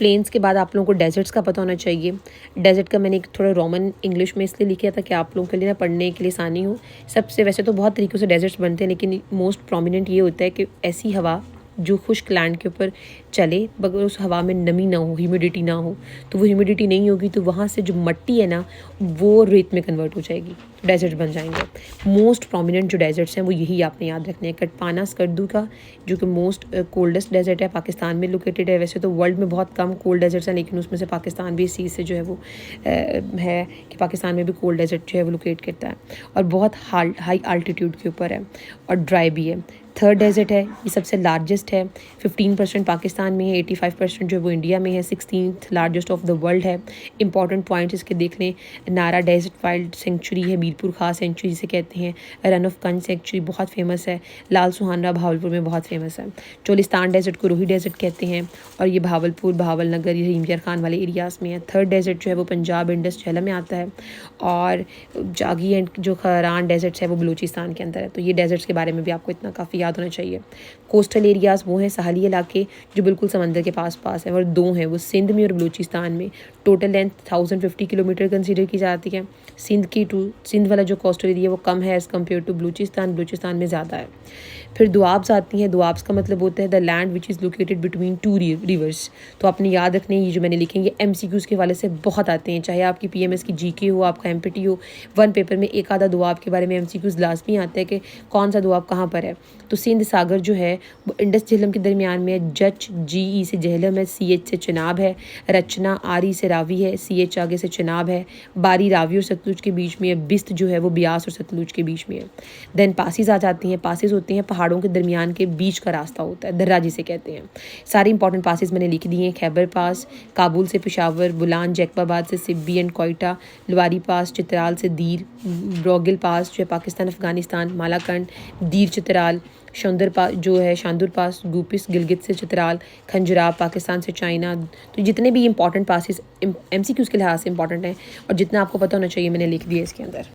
Planes के बाद आप लोगों को डेजर्ट्स का पता होना चाहिए। डेजर्ट का मैंने एक थोड़ा रोमन इंग्लिश में इसलिए लिखा था कि आप लोगों के लिए ना पढ़ने के लिए आसानी हो। सबसे वैसे तो बहुत तरीक़ों से डेजर्ट्स बनते हैं, लेकिन मोस्ट प्रोमिनेंट ये होता है कि ऐसी हवा जो खुश्क लैंड के ऊपर चले, मगर उस हवा में नमी ना हो, ह्यूमिडिटी ना हो। तो वो ह्यूमिडिटी नहीं होगी तो वहाँ से जो मिट्टी है ना वो रेत में कन्वर्ट हो जाएगी, डेजर्ट बन जाएंगे। मोस्ट प्रोमिनेंट जो डेजर्ट्स हैं वो यही आपने याद रखने हैं। कटपाना स्कर्दू का जो कि मोस्ट कोल्डेस्ट डेजर्ट है, पाकिस्तान में लोकेटेड है। वैसे तो वर्ल्ड में बहुत कम कोल्ड डेजर्ट्स हैं, लेकिन उसमें से पाकिस्तान भी इस चीज़ से जो है वो है कि पाकिस्तान में भी कोल्ड डेजर्ट जो है वो लोकेट करता है और बहुत हाई आल्टीट्यूड के ऊपर है और ड्राई भी है। थर्ड डेजर्ट है, ये सबसे लार्जेस्ट है। 15% पाकिस्तान में है, 85% जो है वो इंडिया में है, 16th largest of the world है। इंपॉर्टेंट पॉइंट्स इसके देख लें, नारा डेजर्ट वाइल्ड सेंचुरी है, मीरपुर खास सेंचुरी जिसे कहते हैं। रन ऑफ कंज सेंचुरी बहुत फेमस है। लाल सुहाना भावलपुर में बहुत फेमस है। चोलिस्तान डेजर्ट को रूही डेजर्ट कहते हैं और ये भावलपुर, भावलनगर, ये रहीम यार खान वाले एरियाज़ में है। थर्ड डेजर्ट जो है वो पंजाब, इंडस, झेलम में आता है और जागी एंड जो खरान डेजर्ट्स है वो बलूचिस्तान के अंदर है। तो ये डेजर्ट्स के बारे में भी आपको इतना काफ़ी याद होना चाहिए। कोस्टल एरियाज़ वो हैं साहली इलाके जो बिल्कुल समंदर के पास है, और दो हैं वो सिंध में और बलूचिस्तान में। टोटल लेंथ 1050 किलोमीटर कंसीडर की जाती है। सिंध वाला जो कोस्टल एरिया वो कम है एज़ कम्पेयर टू बलूचिस्तान में ज़्यादा है। फिर दुआब्स आती हैं। दुआब्स का मतलब होता है the land which is located between two reverse. तो आपने याद रखने ये जो मैंने लिखे हैं ये MCQs के वाले से बहुत आते हैं, चाहे आपकी PMS की GK हो, आपका MPT हो। वन पेपर में एक आधा दुआब के बारे में MCQs लाजमी आता है कि कौन सा दुआब कहाँ पर है। तो सिंध सागर जो है वो इंडस झेलम के दरमियान में है। जच GE से जहलम है, CH से चनाब है। रचना RE से रावी है, CH आगे से चनाब है। बारी रावी और सतलुज के बीच में है। बिस्त जो है वो ब्यास और सतलुज के बीच में है। देन पासिस आ जाती हैं। पासिस होते हैं पहाड़ों के दरमियान के बीच का रास्ता होता है, दर्रा जिसे कहते हैं। सारी इंपॉर्टेंट पासिस मैंने लिख दिए हैं। खैबर पास, काबुल से पेशावर, बुलान जैकबाबाद से सिब्बी एंड कोयटा, लवारी पास, चित्राल से दीर, ब्रोगिल पास जो है पाकिस्तान अफगानिस्तान, मालाकंड, दीर चित्राल, शांदुर पास गुपिस गिलगित से चित्राल, खंजराब पाकिस्तान से चाइना। तो जितने भी इंपॉर्टेंट पासिस MCQs के लिहाज से इंपॉर्टेंट हैं और जितना आपको पता होना चाहिए मैंने लिख दिया इसके अंदर।